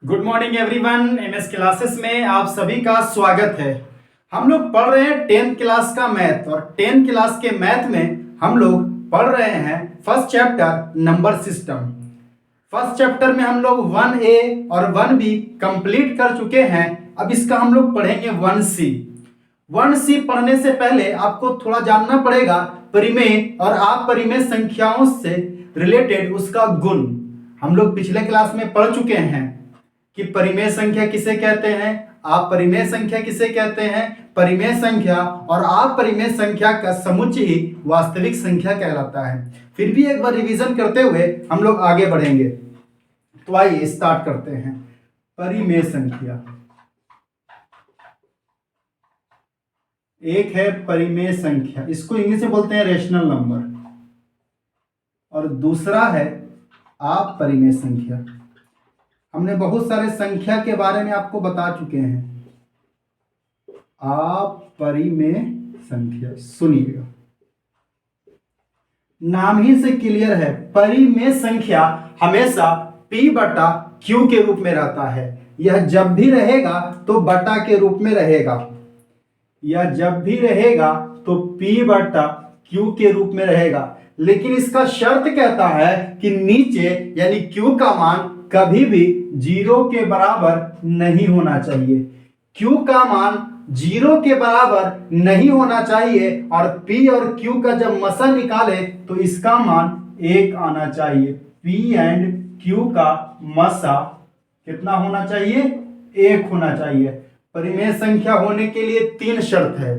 Good morning everyone. MS classes में आप सभी का स्वागत है। हम लोग पढ़ रहे हैं 10th क्लास का मैथ और 10th क्लास के मैथ में हम लोग पढ़ रहे हैं first chapter number system. First chapter में हम लोग 1A और 1B कंप्लीट कर चुके हैं। अब इसका हम लोग पढ़ेंगे 1C। 1C पढ़ने से पहले आपको थोड़ा जानना पड़ेगा परिमेय और अपरिमेय संख्याओं से रिलेटेड उसका गुण। हम लोग पिछले क्लास में पढ़ चुके हैं कि परिमेय संख्या किसे कहते हैं, अपरिमेय संख्या किसे कहते हैं। परिमेय संख्या और अपरिमेय संख्या का समुच्चय ही वास्तविक संख्या कहलाता है। फिर भी एक बार रिवीजन करते हुए हम लोग आगे बढ़ेंगे। तो आइए स्टार्ट करते हैं। परिमेय संख्या, एक है परिमेय संख्या, इसको इंग्लिश में बोलते हैं रेशनल नंबर, और दूसरा है अपरिमेय संख्या। हमने बहुत सारे संख्या के बारे में आपको बता चुके हैं। अपरिमेय संख्या सुनिएगा, नाम ही से क्लियर है। परिमेय संख्या हमेशा P बटा Q के रूप में रहता है। यह जब भी रहेगा तो बटा के रूप में रहेगा। यह जब भी रहेगा तो P बटा Q के रूप में रहेगा, लेकिन इसका शर्त कहता है कि नीचे यानी Q का मान कभी भी 0 के बराबर नहीं होना चाहिए। Q का मान 0 के बराबर नहीं होना चाहिए और P और Q का जब मसा निकाले तो इसका मान 1 आना चाहिए। P एंड Q का मसा कितना होना चाहिए? 1 होना चाहिए। परिमेय संख्या होने के लिए 3 शर्त है।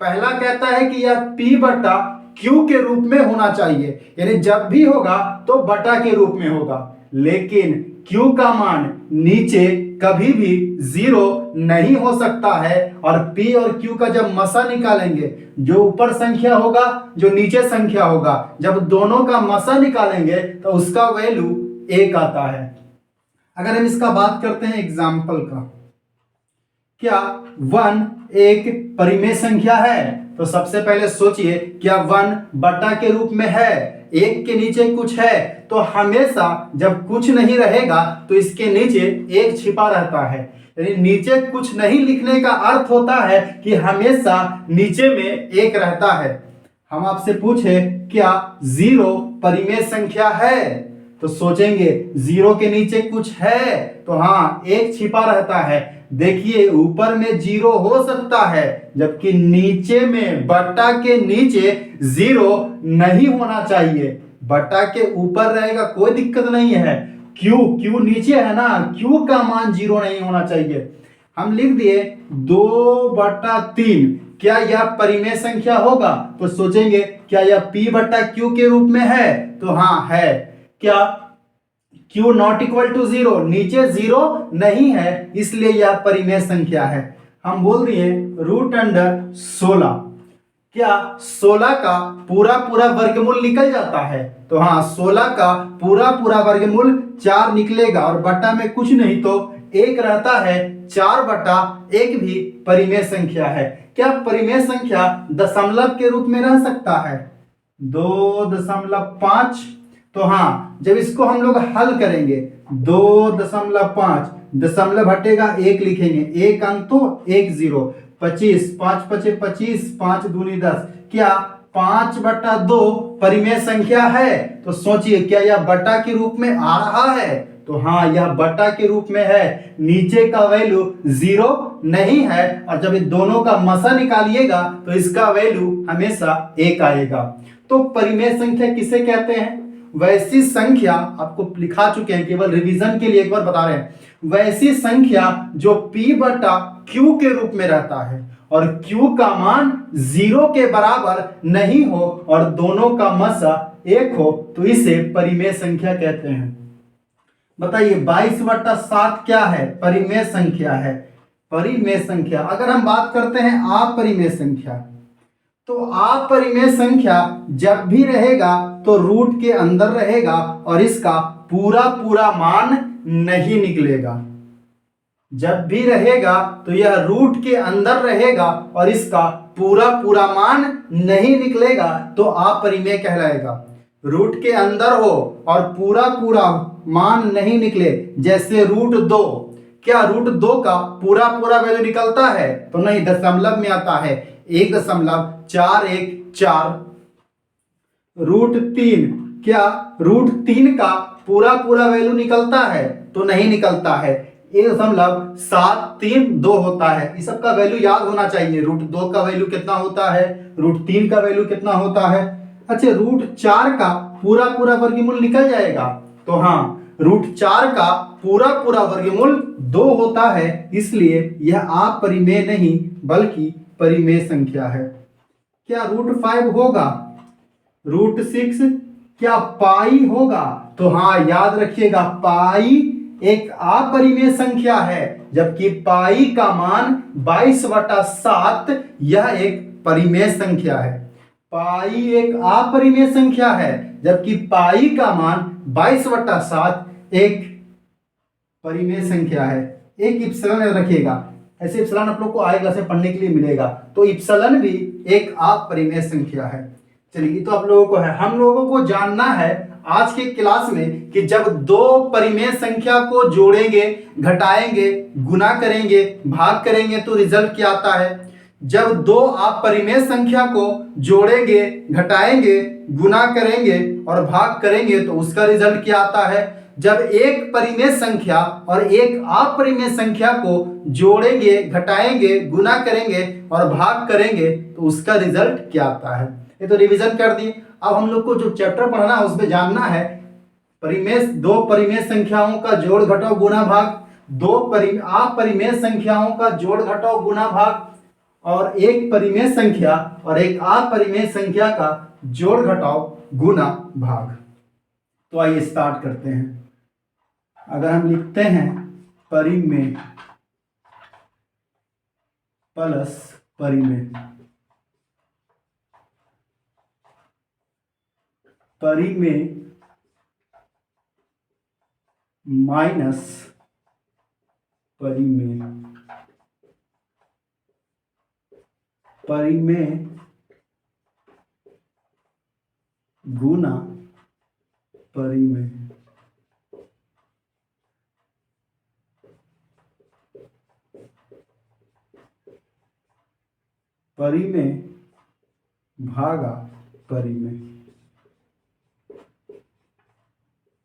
पहला कहता है कि यह P बटा Q के रूप में होना चाहिए, यानी जब भी होगा तो बटा के रूप में होगा, लेकिन Q का मान नीचे कभी भी 0 नहीं हो सकता है। और P और Q का जब मसा निकालेंगे, जो ऊपर संख्या होगा जो नीचे संख्या होगा, जब दोनों का मसा निकालेंगे तो उसका वैल्यू 1 आता है। अगर हम इसका बात करते हैं एग्जाम्पल का, क्या 1 एक परिमेय संख्या है? तो सबसे पहले सोचिए, क्या 1 बटा के रूप में है? 1 के नीचे कुछ है तो हमेशा जब कुछ नहीं रहेगा तो इसके नीचे 1 छिपा रहता है। यानी नीचे कुछ नहीं लिखने का अर्थ होता है कि हमेशा नीचे में 1 रहता है। हम आपसे पूछे क्या 0 परिमेय संख्या है? तो सोचेंगे 0 के नीचे कुछ है तो हाँ 1 छिपा रहता है। देखिए ऊपर में 0 हो सकता है, जबकि नीचे में बटा के नीचे 0 नहीं होना चाहिए। बटा के ऊपर रहेगा कोई दिक्कत नहीं है। Q नीचे है ना, Q का मान 0 नहीं होना चाहिए। हम लिख दिए 2/3। क्या यह परिमेय संख्या होगा? तो सोचेंगे क्या यह P बटा Q के रूप में है? तो हाँ है। क्या Q नॉट इक्वल टू 0? नीचे 0 नहीं है, इसलिए यह परिमेय संख्या है। हम बोल दिए √16। क्या 16 का पूरा वर्गमूल निकल जाता है? तो हाँ 16 का पूरा वर्गमूल 4 निकलेगा और बटा में कुछ नहीं तो 1 रहता है। 4/1 भी परिमेय संख्या है। क्या परिमेय संख्या दशमलव के रूप में रह सकता है? 2.5। तो हाँ जब इसको हम लोग हल करेंगे 2.5, दशमलव हटेगा 1 लिखेंगे, 1 अंक तो 1 0। 25, 5 पचे 25, 5 दूनी 10। क्या 5/2 परिमेय संख्या है? तो सोचिए क्या यह बटा के रूप में आ रहा है? तो हाँ यह बटा के रूप में है। नीचे का वैल्यू 0 नहीं है और जब दोनों का मसा निकालिएगा तो इसका वैल्यू हमेशा 1 आएगा। तो परिमेय संख्या किसे कहते हैं? वैसी संख्या, आपको लिखा चुके हैं, केवल रिवीजन के लिए एक बार बता रहे हैं, वैसी संख्या जो P बटा Q के रूप में रहता है और Q का मान 0 के बराबर नहीं हो और दोनों का मसा 1 हो, तो इसे परिमेय संख्या कहते हैं। बताइए 22/7 क्या है? परिमेय संख्या है। परिमेय संख्या अगर हम बात करते हैं अपरिमेय संख्या, तो अपरिमेय संख्या जब भी रहेगा तो रूट के अंदर रहेगा और इसका पूरा मान नहीं निकलेगा। जब भी रहेगा तो यह रूट के अंदर रहेगा और इसका पूरा मान नहीं निकलेगा तो अपरिमेय कहलाएगा। रूट के अंदर हो और पूरा पूरा मान नहीं निकले, जैसे रूट 2, क्या रूट 2 का पूरा पूरा वैल्यू निकलता है? तो नहीं, दशमलव में आता है 1.414। रूट 3, क्या रूट 3 का पूरा पूरा वैल्यू निकलता है? तो नहीं निकलता है, 1.732 होता है। इस सब का वैल्यू याद होना चाहिए। रूट 2 का वैल्यू कितना होता है, रूट 3 का वैल्यू कितना होता है। अच्छा, रूट 4 का पूरा पूरा वर्गमूल निकल जाएगा? तो हाँ, रूट 4 का पूरा पूरा वर्गमूल 2 होता है, इसलिए यह अपरिमेय नहीं बल्कि परिमेय संख्या है। क्या रूट 5 होगा? रूट 6, क्या पाई होगा? तो हाँ, याद रखिएगा, पाई एक अपरिमेय संख्या है, जबकि पाई का मान 22/7 यह एक परिमेय संख्या है। पाई एक अपरिमेय संख्या है, जबकि पाई का मान 22/7 एक परिमेय संख्या है। एक इप्सिलॉन याद रखिएगा, ऐसे इप्सिलॉन आप लोग को आएगा से पढ़ने के लिए मिलेगा, तो इप्सिलॉन भी एक अपरिमेय संख्या है। चलिए, तो आप लोगों को है, हम लोगों को जानना है आज के क्लास में कि जब दो परिमेय संख्या को जोड़ेंगे, घटाएंगे, गुना करेंगे, भाग करेंगे तो रिजल्ट क्या आता है। जब दो अपरिमेय संख्या को जोड़ेंगे, घटाएंगे, गुना करेंगे और भाग करेंगे तो उसका रिजल्ट क्या आता है। जब एक परिमेय संख्या और एक अपरिमेय संख्या को जोड़ेंगे, घटाएंगे, गुना करेंगे और भाग करेंगे तो उसका रिजल्ट क्या आता है। ये तो रिवीजन कर दिए। अब हम लोग को जो चैप्टर पढ़ना है उसमें जानना है दो परिमेय संख्याओं का जोड़ घटाव गुना भाग, दो अपरिमेय संख्याओं का जोड़ घटाव गुना भाग, और एक परिमेय संख्या और एक अपरिमेय संख्या का जोड़ घटाव गुना भाग। तो आइए स्टार्ट करते हैं। अगर हम लिखते हैं परिमेय प्लस परिमेय, परिमेय माइनस परिमेय, परिमेय गुना परिमेय, परिमेय भागा परिमेय।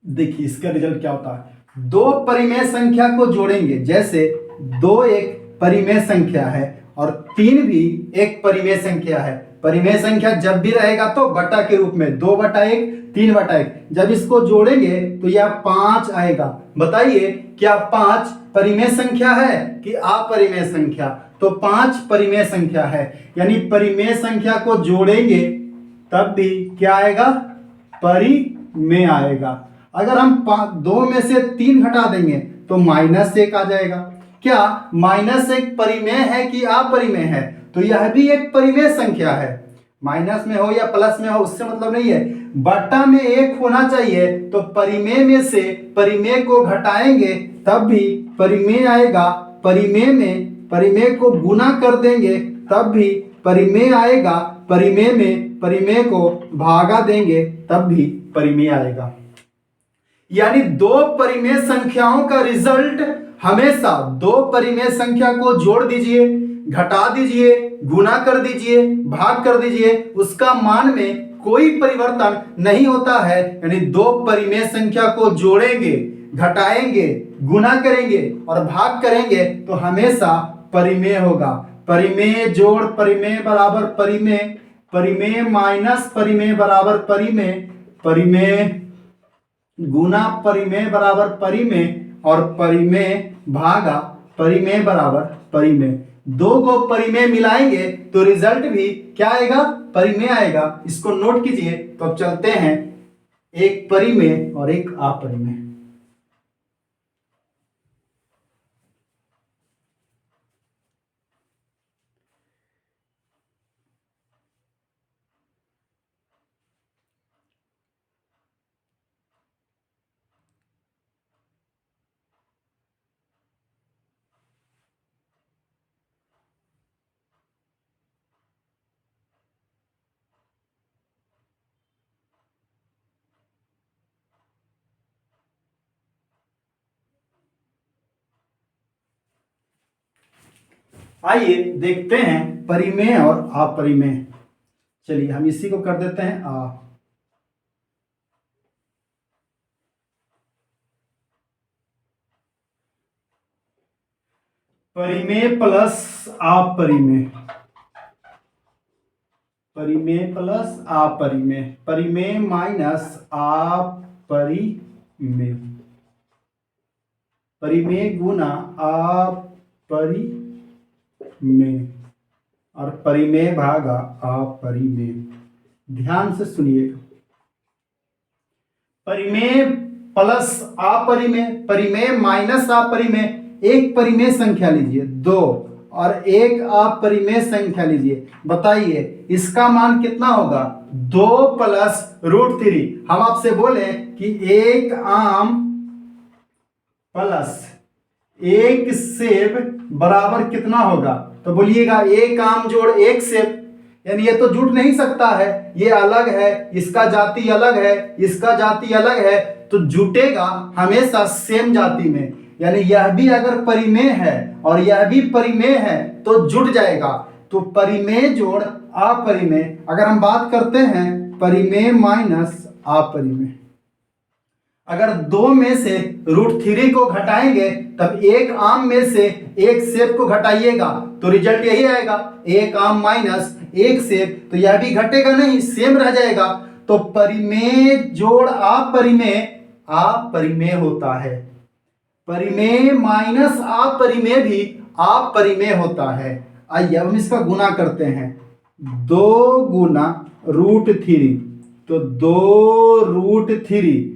देखिए इसका रिजल्ट क्या होता है। दो परिमेय संख्या को जोड़ेंगे, जैसे 2 एक परिमेय संख्या है और 3 भी एक परिमेय संख्या है। परिमेय संख्या जब भी रहेगा तो बटा के रूप में 2/1, 3/1। जब इसको जोड़ेंगे तो यह 5 आएगा। बताइए, क्या 5 परिमेय संख्या है कि अपरिमेय संख्या? तो 5 परिमेय संख्या है, यानी परिमेय संख्या को जोड़ेंगे तब भी क्या आएगा, परिमेय आएगा। अगर हम 2 में से 3 घटा देंगे तो -1 आ जाएगा। क्या -1 परिमेय है कि अपरिमेय है? तो यह भी एक परिमेय संख्या है। माइनस में हो या प्लस में हो उससे मतलब नहीं है, बटा में 1 होना चाहिए। तो परिमेय में से परिमेय को घटाएंगे तब भी परिमेय आएगा। परिमेय में परिमेय को गुना कर देंगे तब भी परिमेय आएगा। परिमेय में परिमेय को भागा देंगे तब भी परिमेय आएगा। यानी दो परिमेय संख्याओं का रिजल्ट हमेशा, दो परिमेय संख्या को जोड़ दीजिए, घटा दीजिए, गुना कर दीजिए, भाग कर दीजिए, उसका मान में कोई परिवर्तन नहीं होता है। यानी दो परिमेय संख्या को जोड़ेंगे, घटाएंगे, गुना करेंगे और भाग करेंगे तो हमेशा परिमेय होगा। परिमेय जोड़ परिमेय बराबर परिमेय, परिमेय माइनस परिमेय बराबर परिमेय, परिमेय गुना परिमेय बराबर परिमेय और परिमेय भागा परिमेय बराबर परिमेय। दो को परिमेय मिलाएंगे तो रिजल्ट भी क्या आएगा, परिमेय आएगा। इसको नोट कीजिए। तो अब चलते हैं एक परिमेय और एक अपरिमेय। आइए देखते हैं परिमेय और अपरिमेय। चलिए हम इसी को कर देते हैं आ। परिमेय प्लस अपरिमेय, परिमेय प्लस अपरिमेय, परिमेय माइनस अपरिमेय, परिमेय गुना अपरिमेय और परिमेय भागा अपरिमेय। ध्यान से सुनिएगा, परिमेय प्लस अपरिमेय, परिमेय माइनस अपरिमेय। एक परिमेय संख्या लीजिए 2 और एक अपरिमेय संख्या लीजिए, बताइए इसका मान कितना होगा? 2 प्लस √3। हम आपसे बोले कि एक आम प्लस एक सेब बराबर कितना होगा, तो बोलिएगा एक आम जोड़ एक सेब। यानी ये तो जुट नहीं सकता है, ये अलग है, इसका जाति अलग है, इसका जाति अलग है, तो जुटेगा हमेशा सेम जाति में। यानी यह भी अगर परिमेय है और यह भी परिमेय है तो जुट जाएगा। तो परिमेय जोड़ अपरिमेय, अगर हम बात करते हैं परिमेय माइनस अपरिमेय, अगर 2 में से √3 को घटाएंगे तब एक आम में से एक सेब को घटाइएगा तो रिजल्ट यही आएगा, एक आम माइनस एक सेब। तो यह भी घटेगा नहीं, सेम रह जाएगा। तो परिमेय जोड़ अपरिमेय अपरिमेय होता है, परिमेय माइनस अपरिमेय भी अपरिमेय होता है। आइए हम इसका गुना करते हैं, 2 गुना √3, तो 2√3,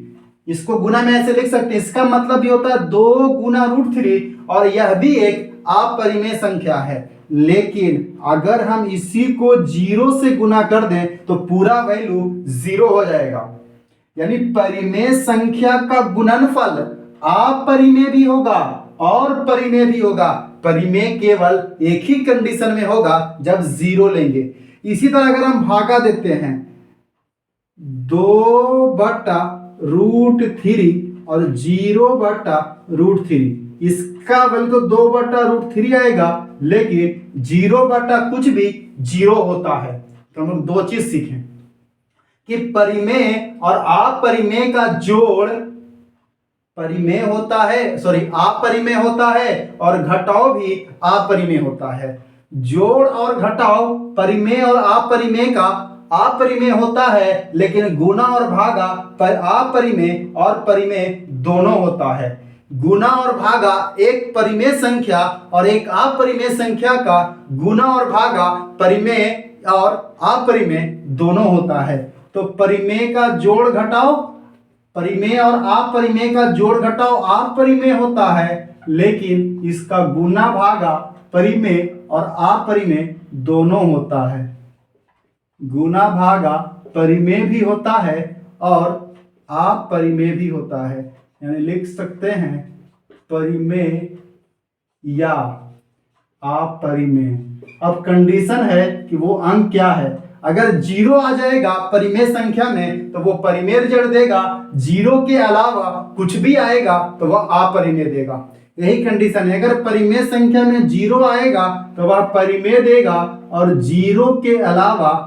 इसको गुना में ऐसे लिख सकते हैं। इसका मतलब ये होता है 2 गुना √3 और यह भी एक अपरिमेय संख्या है। लेकिन अगर हम इसी को 0 से गुना कर दें तो पूरा वैल्यू 0 हो जाएगा। यानी परिमेय संख्या का गुणनफल अपरिमेय भी होगा और परिमेय भी होगा। परिमेय केवल एक ही कंडीशन में होगा जब 0 लेंगे। इसी तरह अगर हम भागा देते हैं 2/√3 और 0/√3, इसका वैल्यू तो 2/√3 आएगा, लेकिन 0 बटा कुछ भी 0 होता है। तो हम लोग 2 चीज सीखें कि परिमेय और अपरिमेय का जोड़ परिमेय होता है, अपरिमेय होता है और घटाव भी अपरिमेय होता है। जोड़ और घटाव परिमेय और अपरिमेय का अपरिमेय होता है, लेकिन गुना और भागा पर अपरिमेय और परिमेय दोनों होता है। गुना और भागा एक परिमेय संख्या और एक अपरिमेय संख्या का गुना और भागा परिमेय और अपरिमेय दोनों होता है। तो परिमेय का जोड़ घटाव, परिमेय और अपरिमेय का जोड़ घटाव अपरिमेय होता है, लेकिन इसका गुना भागा परिमेय और अपरिमेय दोनों होता है। गुना भागा परिमेय भी होता है और अपरिमेय भी होता है। यानी लिख सकते हैं परिमेय या अपरिमेय। अब कंडीशन है कि वो अंक क्या है। अगर 0 आ जाएगा परिमेय संख्या में तो वो परिमेय रिजल्ट देगा, 0 के अलावा कुछ भी आएगा तो वह अपरिमेय देगा। यही कंडीशन है, अगर परिमेय संख्या में 0 आएगा तो वह परिमेय देगा और 0 के अलावा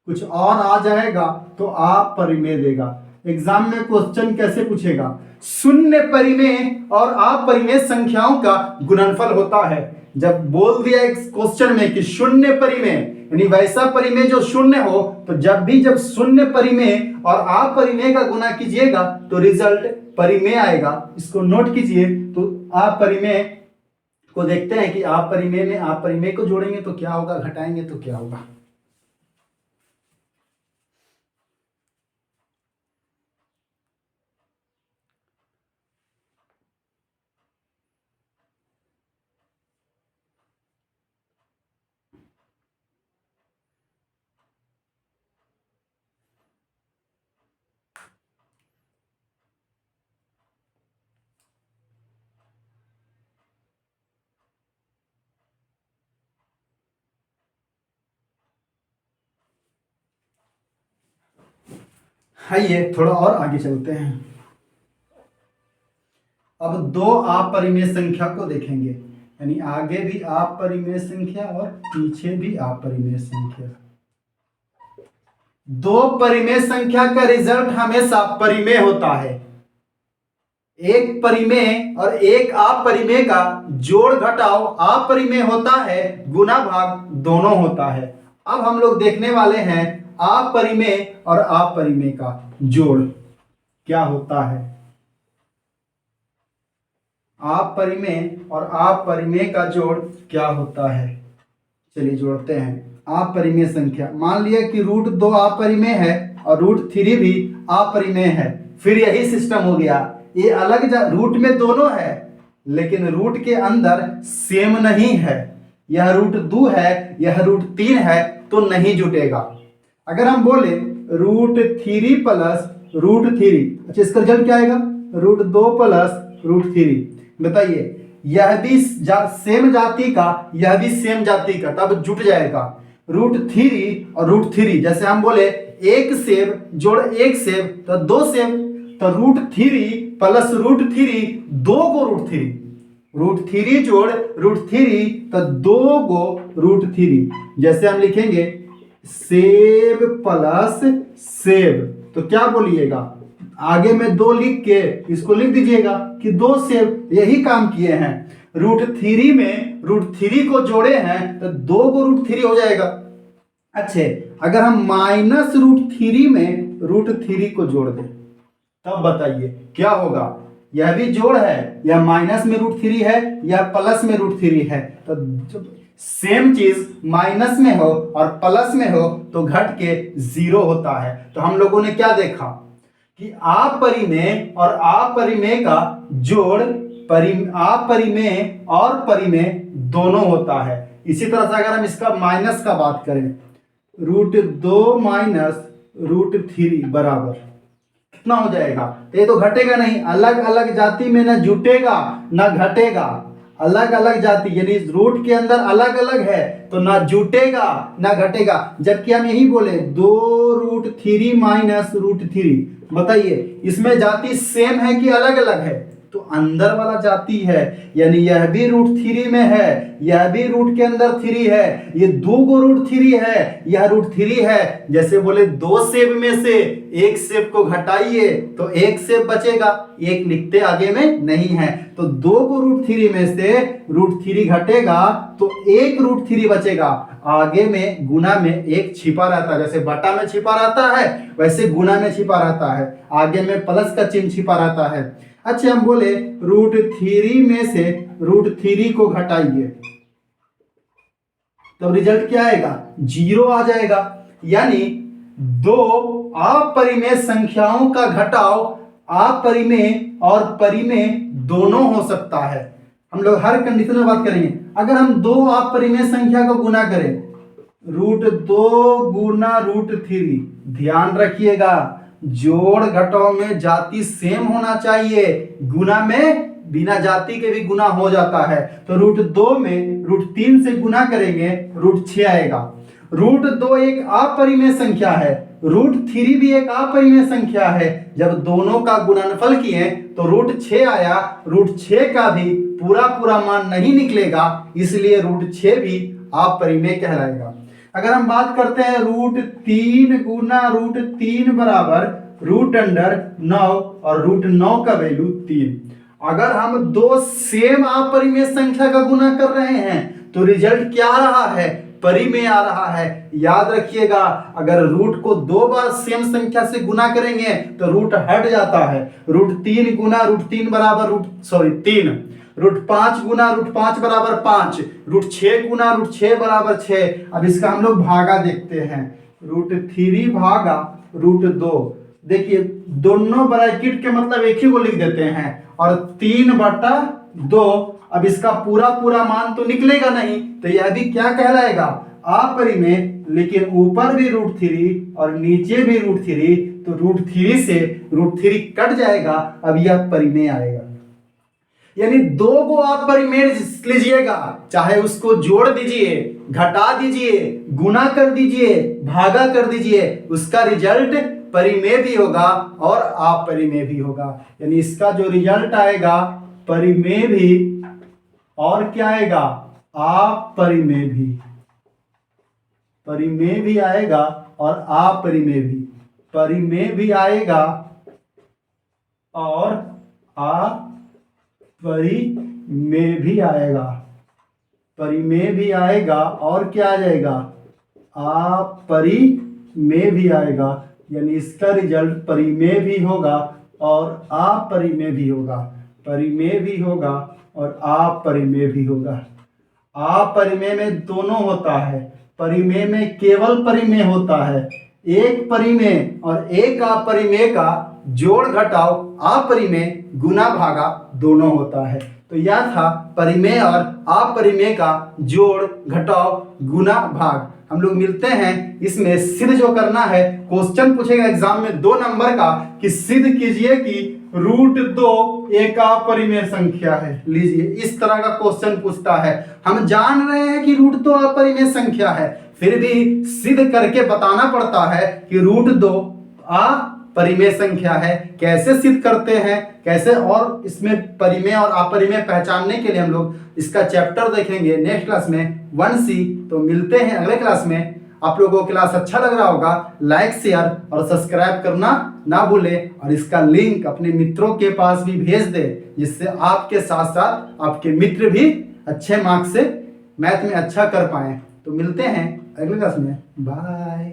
कुछ और आ जाएगा तो अपरिमेय देगा। एग्जाम में क्वेश्चन कैसे पूछेगा? शून्य परिमेय और अपरिमेय संख्याओं का गुणनफल होता है। जब बोल दिया एक क्वेश्चन में कि शून्य परिमेय, यानी वैसा परिमेय जो शून्य हो, तो जब शून्य परिमेय और अपरिमेय का गुना कीजिएगा तो रिजल्ट परिमेय आएगा। इसको नोट कीजिए। तो अपरिमेय को देखते हैं कि अपरिमेय में अपरिमेय को जोड़ेंगे तो क्या होगा, घटाएंगे तो क्या होगा। आइए थोड़ा और आगे चलते हैं। अब 2 अपरिमेय संख्या को देखेंगे। यानी आगे भी अपरिमेय संख्या और पीछे भी अपरिमेय संख्या। दो परिमेय संख्या का रिजल्ट हमेशा परिमेय होता है। एक परिमेय और एक अपरिमेय का जोड़ घटाव अपरिमेय होता है, गुना भाग दोनों होता है। अब हम लोग देखने वाले हैं अपरिमेय और अपरिमेय का जोड़ क्या होता है। अपरिमेय और अपरिमेय का जोड़ क्या होता है, चलिए जोड़ते हैं। अपरिमेय संख्या, मान लिया कि √2 अपरिमेय है और √3 भी अपरिमेय है। फिर यही सिस्टम हो गया, ये अलग रूट में दोनों है लेकिन रूट के अंदर सेम नहीं है। यह √2 है, यह √3 है तो नहीं जुटेगा। अगर हम बोले √3 प्लस √3, अच्छा इसका रिजल्ट क्या आएगा, √2 प्लस √3। बताइए, यह भी सेम जाति का, यह भी सेम जाति का, तब जुट जाएगा। √3 और √3, जैसे हम बोले एक सेब जोड़ एक सेब तो दो सेब, तो √3 प्लस √3 दो गो √3, √3 जोड़ √3 तो दो गो √3। जैसे हम लिखेंगे सेब प्लस सेब तो क्या बोलिएगा, आगे में दो लिख के इसको लिख दीजिएगा कि दो सेब। यही काम किए हैं, √3 में √3 को जोड़े हैं तो दो गो √3 हो जाएगा। अच्छे, अगर हम -√3 में √3 को जोड़ दें तब बताइए क्या होगा। यह भी जोड़ है, यह माइनस में √3 है, यह प्लस में √3 है। तो सेम चीज माइनस में हो और प्लस में हो तो घट के 0 होता है। तो हम लोगों ने क्या देखा कि अपरिमेय और अपरिमेय का जोड़ अपरिमेय और परिमेय दोनों होता है। इसी तरह से अगर हम इसका माइनस का बात करें, √2 माइनस √3 बराबर कितना हो जाएगा, तो ये तो घटेगा नहीं, अलग अलग जाति में ना जुटेगा ना घटेगा। अलग अलग जाति यानी रूट के अंदर अलग अलग है तो ना जुटेगा ना घटेगा। जबकि हम यही बोले 2√3 माइनस √3, बताइए इसमें जाति सेम है कि अलग अलग है, तो अंदर वाला जाति है, यानी यह भी √3 में है, यह भी रूट के अंदर 3 है, ये दो गो √3 है, यह √3 है। जैसे बोले दो सेब में से एक सेब को घटाइए तो एक सेब बचेगा, एक लिखते आगे में नहीं है, तो दो गो √3 में से √3 घटेगा तो एक √3 बचेगा। आगे में गुना में एक छिपा रहता है, जैसे बटा में छिपा रहता है वैसे गुना में छिपा रहता है, आगे में प्लस का चिन्ह छिपा रहता है। अच्छा, हम बोले √3 में से √3 को घटाइए तो रिजल्ट क्या आएगा, 0 आ जाएगा। यानी दो अपरिमेय संख्याओं का घटाव अपरिमेय और परिमेय दोनों हो सकता है। हम लोग हर कंडीशन में बात करेंगे। अगर हम दो अपरिमेय संख्या को गुना करें, √2 गुना √3, ध्यान रखिएगा जोड़ घटाव में जाति सेम होना चाहिए, गुना में बिना जाति के भी गुना हो जाता है। तो √2 में √3 से गुना करेंगे √6 आएगा। √2 एक अपरिमेय संख्या है, √3 भी एक अपरिमेय संख्या है। जब दोनों का गुणनफल किए तो √6 आया, √6 का भी पूरा मान नहीं निकलेगा, इसलिए √6 भी अपरिमेय कहलाएगा। अगर हम बात करते हैं √3 गुना √3 बराबर √9 और √9 का वैल्यू 3। अगर हम दो सेम अपरिमेय संख्या का गुना कर रहे हैं तो रिजल्ट क्या आ रहा है, परिमेय आ रहा है। याद रखिएगा, अगर रूट को दो बार सेम संख्या से गुना करेंगे तो रूट हट जाता है। √3 गुना √3 बराबर 3, √5 गुना √5 बराबर 5, √6 गुना √6 बराबर 6। अब इसका हम लोग भागा देखते हैं, √3 भागा √2। देखिए दोनों ब्रैकेट के मतलब एक ही को लिख देते हैं और 3/2। अब इसका पूरा मान तो निकलेगा नहीं, तो यह भी क्या कहलाएगा, अपरिमेय। लेकिन ऊपर भी √3 और नीचे भी √3, तो √3 से √3 कट जाएगा, अब यह परिमेय आएगा। यानी दो को आप परिमेय लीजिएगा, चाहे उसको जोड़ दीजिए, घटा दीजिए, गुना कर दीजिए, भागा कर दीजिए, उसका रिजल्ट परिमेय भी होगा और अपरिमेय भी होगा। यानी इसका जो रिजल्ट आएगा परिमेय भी और क्या आएगा, अपरिमेय भी, परिमेय भी आएगा और अपरिमेय भी, परिमेय भी आएगा और अपरिमेय भी आएगा, परिमेय भी आएगा और क्या आ जाएगा, अपरिमेय भी आएगा। यानी इसका रिजल्ट परिमेय भी होगा और अपरिमेय भी होगा, परिमेय भी होगा और अपरिमेय भी होगा। अपरिमेय में दोनों होता है, परिमेय में केवल परिमेय होता है। एक परिमेय और एक अपरिमेय का जोड़ घटाव अपरिमेय गुना भागा दोनों होता है। तो यह था परिमेय और अपरिमेय का जोड़ घटाव गुना भाग। हम लोग मिलते हैं इसमें सिद्ध जो करना है, क्वेश्चन पूछेगा एग्जाम में 2 नंबर का कि सिद्ध कीजिए कि √2 एक अपरिमेय संख्या है। लीजिए इस तरह का क्वेश्चन पूछता है। हम जान रहे हैं कि √2 अपरिमेय संख्या है, फिर भी सिद्ध करके बताना पड़ता है कि √2 अपरिमेय संख्या है। कैसे सिद्ध करते हैं, कैसे, और इसमें परिमेय और अपरिमेय पहचानने के लिए हम लोग इसका चैप्टर देखेंगे नेक्स्ट क्लास में 1C। तो मिलते हैं अगले क्लास में। आप लोगों को क्लास अच्छा लग रहा होगा, लाइक शेयर और सब्सक्राइब करना ना भूलें और इसका लिंक अपने मित्रों के पास भी भेज दें, जिससे आपके साथ साथ आपके मित्र भी अच्छे मार्क्स से मैथ में अच्छा कर पाएं। तो मिलते हैं अगले क्लास में, बाय।